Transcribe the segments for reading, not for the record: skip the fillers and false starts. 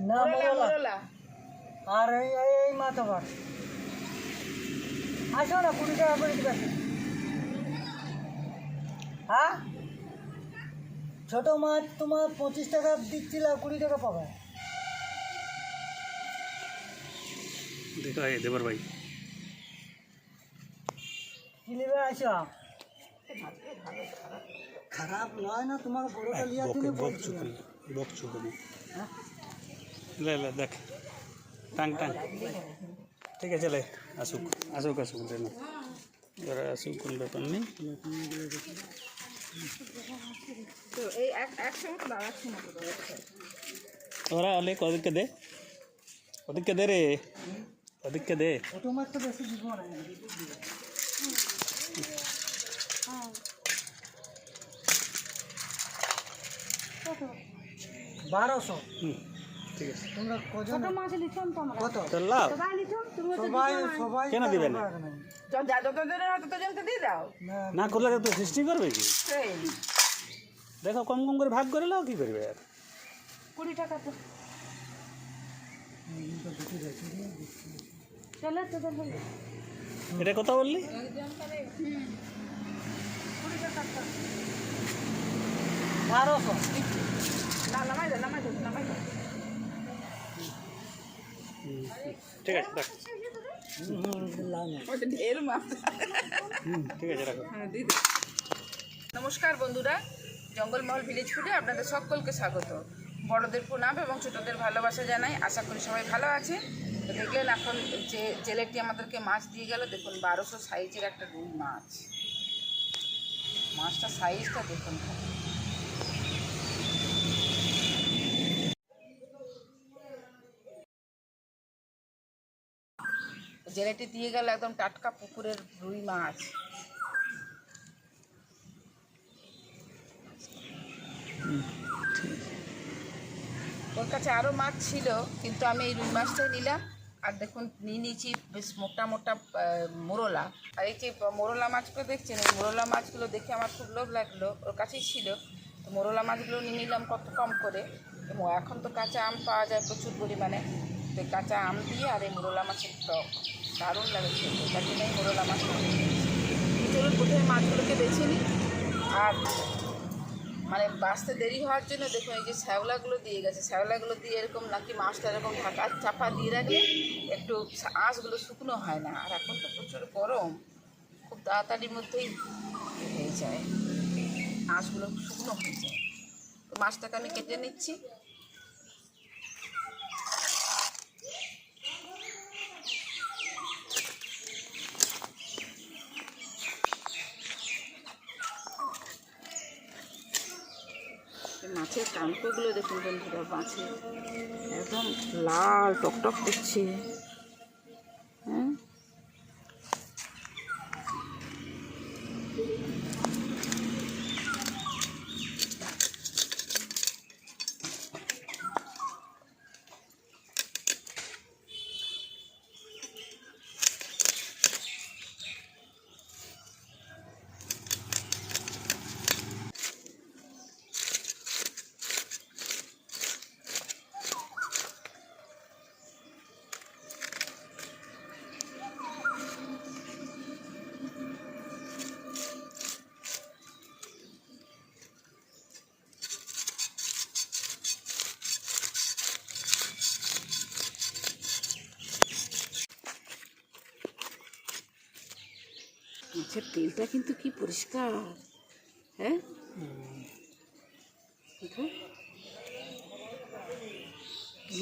না মোরলা আর এই মাথা ভাত আসো না 20 টাকা করে দিবে। হ্যাঁ ছোট মাছ তোমার 25 টাকা দিচ্ছিল, 20 টাকা পাবে। देखा है देवर भाई কি নেবে আসো? খারাপ নয় না, তোমার বড়টা লিয়া দিলে বলছি। बॉक चुकनी ले ले देख टांग टांग ठीक है चले आसुक आसुक आसुक देना जरा आसुक कोन ব্যাপার নেই তো এই এক সময় দাও, এক সময় দাও। ওরা অলে কদিকে দে ওদিকে দে রে ওদিকে দে ছোট মাছ তো বেশি দিব না। 1200 ঠিক আছে তোমরা কজন? ছোট মাছ লিখুন তোমরা। কত? তো লাভ সবাই লিখুন, তুমি তো সবাই সবাই কেন দিবে না? যত জনের হাতে তো জনকে দিয়ে দাও। না করলে তো সৃষ্টি করবে কি সেই দেখো কম কম করে ভাগ করে লাও কি করবে আর 20 টাকা তো চলে তো দেন। এটা কত বললি 20 টাকা তো 1200 না নামাই দাও। ঠিক আছে রাখ ওটা ঢের মাছ। ঠিক আছে রাখো নমস্কার বন্ধুরা, জঙ্গলমহল ভিলেজ ফুডে আপনাদের সকলকে স্বাগত। বড়দের প্রণাম এবং ছোটদের ভালোবাসা জানাই। আশা করি সবাই ভালো আছে। তো দেখলেন এখন যে জেলেটি আমাদেরকে মাছ দিয়ে গেল, দেখুন 1200 সাইজের একটা রুই মাছ। মাছটা সাইজটা দেখুন। জেলেটি দিয়ে গেল একদম টাটকা পুকুরের রুই মাছ। ওর কাছে আরও মাছ ছিল, কিন্তু আমি এই রুই মাছটাই নিলাম। আর দেখুন নিয়ে নিয়েছি বেশ মোটা মোটা মোরলা। আর এই যে মোরলা মাছগুলো দেখছেন, এই মোরলা মাছগুলো দেখে আমার খুব লোভ লাগলো, ওর কাছেই ছিল। তো মোরলা মাছগুলো নিয়ে নিলাম কত কম করে। এবং এখন তো কাঁচা আম পাওয়া যায় প্রচুর পরিমাণে। তো কাঁচা আম দিয়ে আর এই মোরলা মাছের টক দারুণ লাগে খেতে, তার জন্য এই মোরলা মাছ চলুন প্রথমে মাছগুলোকে বেছে নিই। আর মানে বাঁচতে দেরি হওয়ার জন্য দেখুন এই যে শ্যাওলাগুলো দিয়ে গেছে, শ্যাওলাগুলো দিয়ে এরকম নাকি মাছটা এরকম ঢাকা চাপা দিয়ে রাখলে একটু আঁশগুলো শুকনো হয় না। আর এখন তো প্রচুর গরম, খুব তাড়াতাড়ির মধ্যেই হয়ে যায়, আঁশগুলো শুকনো হয়ে যায়। তো মাছটাকে আমি কেটে নিচ্ছি। মাছের কানকোগুলো দেখুন বন্ধুরা, মাছের একদম লাল টকটক করছে। হ্যাঁ মাছের তেলটা কিন্তু কি পরিষ্কার। হ্যাঁ দেখো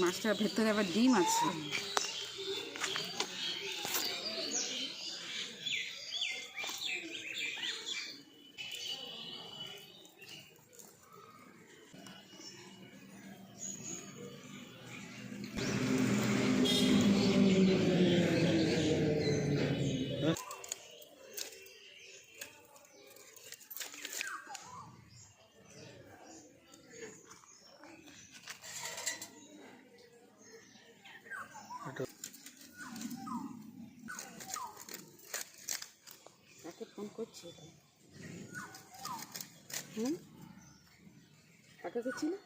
মাছটার ভেতরে আবার ডিম আছে। কাকে ফোন করছি? কাকে করছি না?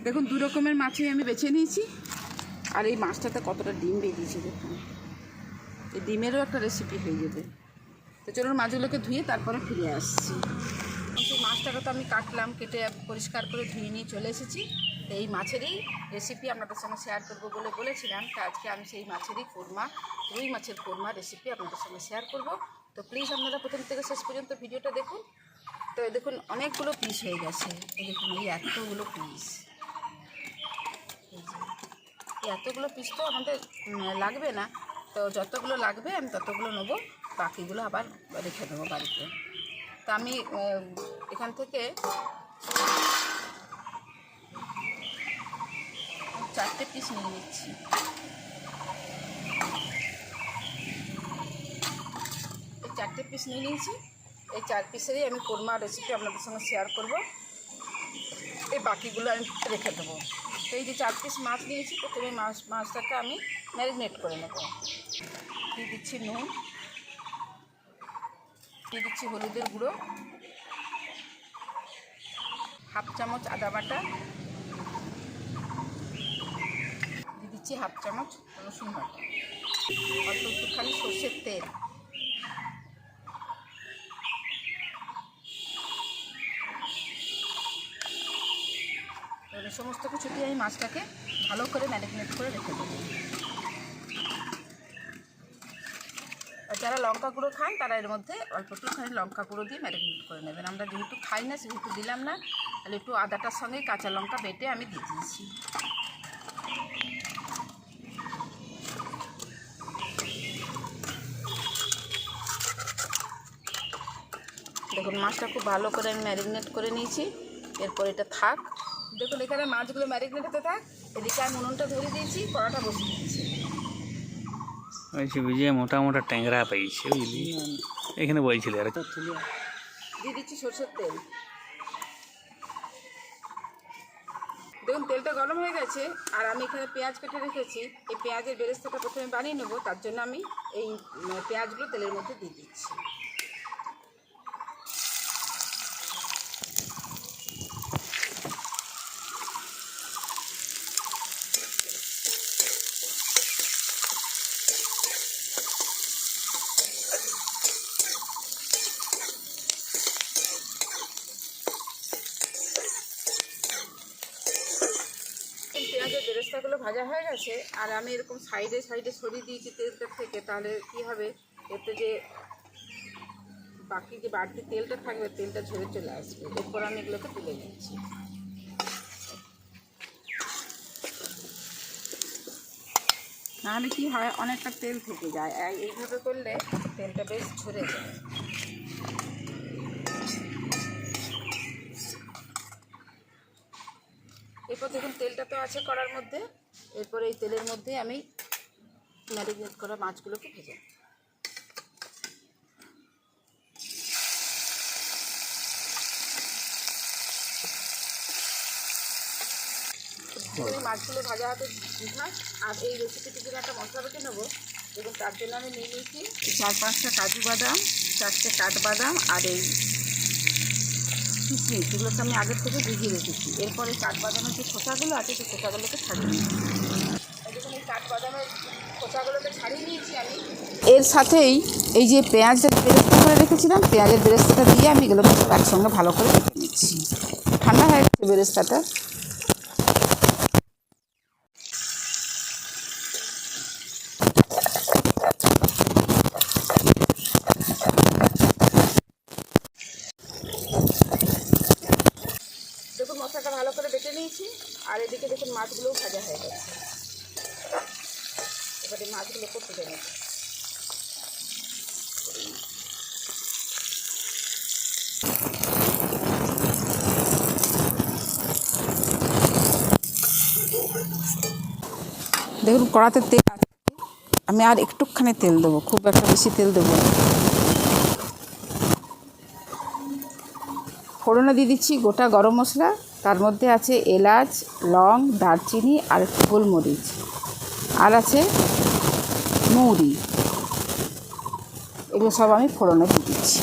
দেখুন 2 রকমের মাছই আমি বেছে নিয়েছি। আর এই মাছটাতে কতটা ডিম বেরিয়েছে দেখুন, এই ডিমেরও একটা রেসিপি হয়ে যাবে। তো চলুন মাছগুলোকে ধুয়ে তারপরে ফিরে আসছি। সেই মাছটাকে তো আমি কাটলাম, কেটে পরিষ্কার করে ধুয়ে নিয়ে চলে এসেছি। তো এই মাছেরই রেসিপি আপনাদের সঙ্গে শেয়ার করবো বলে বলেছিলাম। তো আজকে আমি সেই মাছেরই কোরমা, রুই মাছের কোরমা রেসিপি আপনাদের সঙ্গে শেয়ার করব। তো প্লিজ আপনারা প্রথম থেকে শেষ পর্যন্ত ভিডিওটা দেখুন। তো দেখুন অনেকগুলো পিস হয়ে গেছে, এই দেখুন এই এতগুলো পিস, এই এতগুলো পিস তো আমাদের লাগবে না, তো যতগুলো লাগবে আমি ততগুলো নেবো, বাকিগুলো আবার রেখে দেবো বাড়িতে। তো আমি এখান থেকে 4টে পিস নিয়ে নিচ্ছি। এই 4টে পিস নিয়ে নিয়েছি, এই 4 পিসেরই আমি কোরমা রেসিপি আপনাদের সঙ্গে শেয়ার করব। এই বাকিগুলো আমি রেখে দেবো। তো এই যে 4 পিস মাছ নিয়েছি, প্রথমে মাছটাকে আমি ম্যারিনেট করে নেব। দিয়ে দিচ্ছি নুন, দিয়ে দিচ্ছি হলুদের গুঁড়ো, হাফ চামচ আদা বাটা, দিয়ে দিচ্ছি হাফ চামচ রসুন বাটা, অল্প একটুখানি সর্ষের তেল, সমস্ত কিছু দিয়ে আমি মাছটাকে ভালো করে ম্যারিনেট করে রেখে দেবো। আর যারা লঙ্কা গুঁড়ো খান তারা এর মধ্যে অল্প একটুখানি লঙ্কা গুঁড়ো দিয়ে ম্যারিনেট করে নেবেন। আমরা যেহেতু খাই না সেহেতু দিলাম না, তাহলে একটু আদাটার সঙ্গে কাঁচা লঙ্কা বেটে আমি দিয়ে দিয়েছি। দেখুন মাছটা খুব ভালো করে আমি ম্যারিনেট করে নিয়েছি। এরপর এটা থাক, দেখুন এখানে মাছগুলো ম্যারিনেট হতে থাক, এদিকে আমি উনুনটা ধরে দিয়েছি, কড়াটা বসিয়ে দিয়েছি। বলছি বুঝিয়ে মোটা মোটা ট্যাংরা পাইছে বুঝলি, এখানে বলছিলে আর দিয়ে দিচ্ছি সরষের তেল। দেখুন তেলটা গরম হয়ে গেছে, আর আমি এখানে পেঁয়াজ কেটে রেখেছি। এই পেঁয়াজের বেরেস্তাটা প্রথমে বানিয়ে নেবো, তার জন্য আমি এই পেঁয়াজগুলো তেলের মধ্যে দিয়ে দিচ্ছি। পেঁয়াজের বেরেস্তাগুলো ভাজা হয়ে গেছে, আর আমি এরকম সাইডে সাইডে সরিয়ে দিয়েছি তেলটা থেকে, তাহলে কি হবে এতে যে বাকি যে বাড়তি তেলটা থাকবে তেলটা ঝরে চলে আসবে। এরপর আমি এগুলোকে তুলে নিচ্ছি। নাহলে কি হয় অনেকটা তেল থেকে যায়, এইভাবে করলে তেলটা বেশ ঝরে যায়। এরপর দেখুন তেলটা তো আছে কড়ার মধ্যে, এরপর এই তেলের মধ্যে আমি ম্যারিনেট করা মাছগুলোকে ভেজে মাছগুলো ভাজা হাতে থাক। আর এই রেসিপিটির জন্য একটা মশলা বেটে নেবো। এবং তার জন্য আমি নিয়ে নিয়েছি 4-5টা কাজু বাদাম, 4টে কাঠবাদাম, আর এই কিশমিশ, এগুলোকে আমি আগের থেকে ভিজিয়ে রেখেছি। এরপর এই কাঠবাদামের যে খোসাগুলো আছে সেই খোসাগুলোকে ছাড়িয়ে নিয়েছি। দেখুন এই কাঠবাদামের খোসাগুলোকে ছাড়িয়ে নিয়েছি আমি। এর সাথেই এই যে পেঁয়াজটা বেরেস্তা করে রেখেছিলাম, পেঁয়াজের বেরেস্তাটা দিয়ে আমি এগুলোকে সব একসঙ্গে ভালো করে রেখে নিচ্ছি। ঠান্ডা হয়ে গেছে বেরেস্তাটা। দেখুন মশলাটা ভালো করে বেটে নিয়েছি, আর এদিকে দেখুন মাছগুলোও ভাজা হয়ে গেছে। এবারে মাছগুলোকে তুলে নেব। দেখুন কড়াতে তেল আছে, আমি আর একটুখানি তেল দেবো, খুব একটা বেশি তেল দেবো। ফোড়নে দিয়ে দিচ্ছি গোটা গরম মশলা, তার মধ্যে আছে এলাচ, লং, দারচিনি আর একটু গোলমরিচ, আর আছে মৌরি। এগুলো সব আমি ফোড়নে দিয়ে দিচ্ছি।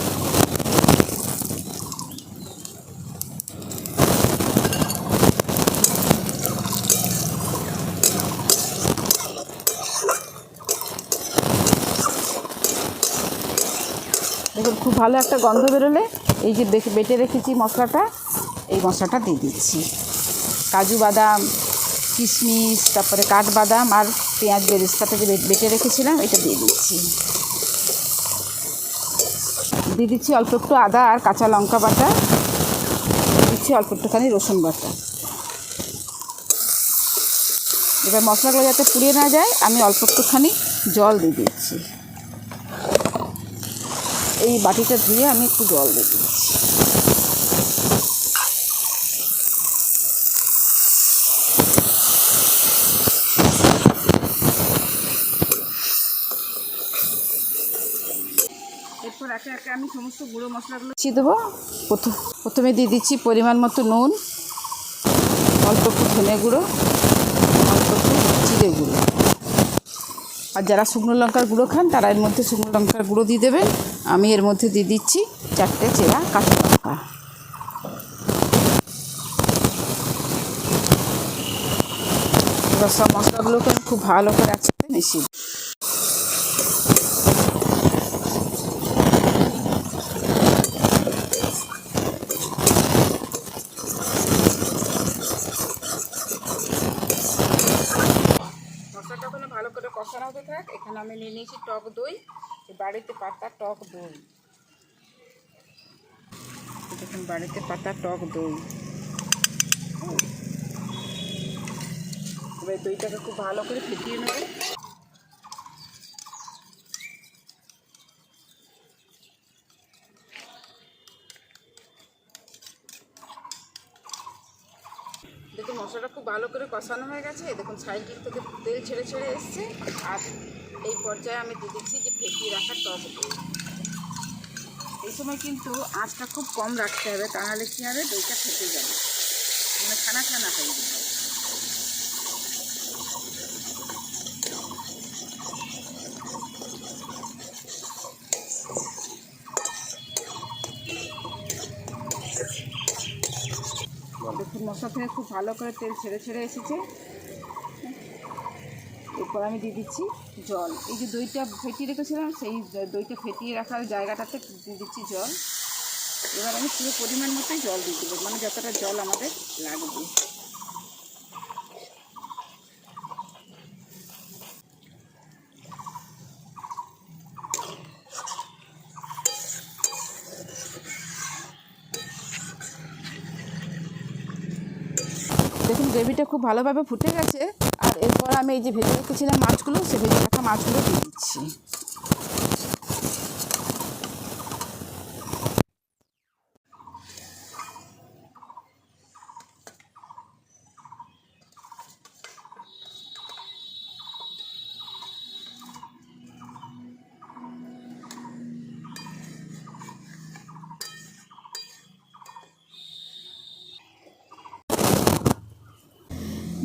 এবার খুব ভালো একটা গন্ধ বেরোলে এই যে বেটে রেখেছি মশলাটা, এই মশলাটা দিয়ে দিচ্ছি। কাজু বাদাম, কিশমিশ, তারপরে কাঠবাদাম আর পেঁয়াজ বেরেস্তাটা যে বেটে রেখেছিলাম এটা দিয়ে দিচ্ছি। দিয়ে দিচ্ছি অল্প একটু আদা আর কাঁচা লঙ্কা বাটা, দিচ্ছি অল্প একটুখানি রসুন বাটা। এবার মশলাগুলো যাতে পুড়িয়ে না যায় আমি অল্প একটুখানি জল দিয়ে দিচ্ছি। এই বাটিটা ধুয়ে আমি একটু জল দিয়ে দিচ্ছি। এরপর একে একে আমি সমস্ত গুঁড়ো মশলাগুলো দিচ্ছি দেবো। প্রথমে দিয়ে দিচ্ছি পরিমাণ মতো নুন, অল্প একটু ধনে গুঁড়ো, অল্প একটু জিরে গুঁড়ো। আর যারা শুকনো লঙ্কার গুঁড়ো খান তারা এর মধ্যে শুকনো লঙ্কার গুঁড়ো দিয়ে দেবেন। আমি এর মধ্যে দিয়ে দিচ্ছি 4টে চেরা কাঁচা লঙ্কা। এবার সব মশলাগুলোকে আমি খুব ভালো করে একসাথে মিশিয়ে দিই। মশলাটা ওখানে ভালো করে কষানো হতে থাক। এখানে আমি নিয়ে নিয়েছি টক দই, বাড়িতে পাতা টক দই। দেখুন বাড়িতে পাতা টক দই। এবার দইটাকে খুব ভালো করে ফেটিয়ে নেবে। দেখুন মশলাটা খুব ভালো করে কষানো হয়ে গেছে। দেখুন সাইডের থেকে তেল ছেড়ে ছেড়ে এসছে। আর এই পর্যায়ে আমি দিয়ে দিচ্ছি যে ফেটিয়ে রাখা টক দই। এই সময় কিন্তু আঁচটা খুব কম রাখতে হবে, তা নাহলে কী হবে, দইটা ফেটে যাবে, মানে ছানা ছানা হয়ে যাবে। দেখুন মশলা থেকে খুব ভালো করে তেল ছেড়ে ছেড়ে এসেছে। এরপর আমি দিয়ে দিচ্ছি জল। এই যে দইটা ফেটিয়ে রেখেছিলাম সেই দইটা ফেটিয়ে রাখার জায়গাটাতে দিয়ে দিচ্ছি জল। এবার আমি পুরো পরিমাণ মতোই জল দিয়ে দেবো, মানে যতটা জল আমাদের লাগবে। দেখুন গ্রেভিটা খুব ভালোভাবে ফুটে গেছে। আর এরপর আমি এই যে ভেজে রেখেছিলাম মাছগুলো, সে ভেজে রাখা মাছগুলো দিয়ে দিচ্ছি।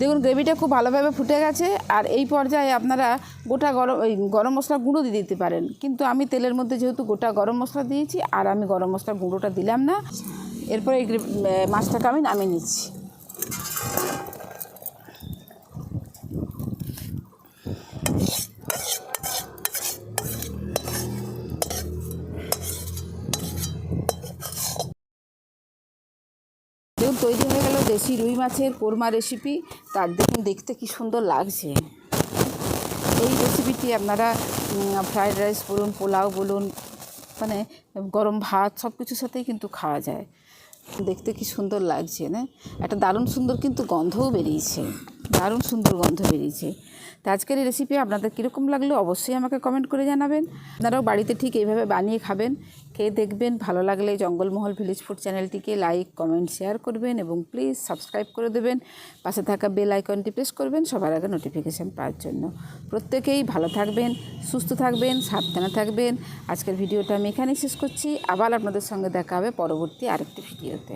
দেখুন গ্রেভিটা খুব ভালোভাবে ফুটে গেছে। আর এই পর্যায়ে আপনারা গোটা গরম মশলা গুঁড়ো দিয়ে দিতে পারেন, কিন্তু আমি তেলের মধ্যে যেহেতু গোটা গরম মশলা দিয়েছি আর আমি গরম মশলার গুঁড়োটা দিলাম না। এরপরে এই মাছটাকে আমি নামিয়ে নিচ্ছি। দেখুন তৈরি হয়ে গেল দেশি রুই মাছের কোরমা রেসিপি। তার দেখুন দেখতে কি সুন্দর লাগছে। এই রেসিপিটি আপনারা ফ্রায়েড রাইস বলুন, পোলাও বলুন, মানে গরম ভাত সব কিছুর সাথেই কিন্তু খাওয়া যায়। দেখতে কি সুন্দর লাগছে না? একটা দারুণ সুন্দর কিন্তু গন্ধও বেরিয়েছে, দারুণ সুন্দর গন্ধ বেরিয়েছে। তো আজকের এই রেসিপি আপনাদের কীরকম লাগলো অবশ্যই আমাকে কমেন্ট করে জানাবেন। আপনারাও বাড়িতে ঠিক এইভাবে বানিয়ে খাবেন, খেয়ে দেখবেন। ভালো লাগলে জঙ্গলমহল ভিলেজ ফুড চ্যানেলটিকে লাইক, কমেন্ট, শেয়ার করবেন এবং প্লিজ সাবস্ক্রাইব করে দেবেন। পাশে থাকা বেল আইকনটি প্রেস করবেন সবার আগে নোটিফিকেশান পাওয়ার জন্য। প্রত্যেকেই ভালো থাকবেন, সুস্থ থাকবেন, সাবধানে থাকবেন। আজকের ভিডিওটা আমি এখানেই শেষ করছি। আবার আপনাদের সঙ্গে দেখা হবে পরবর্তী আরেকটি ভিডিওতে।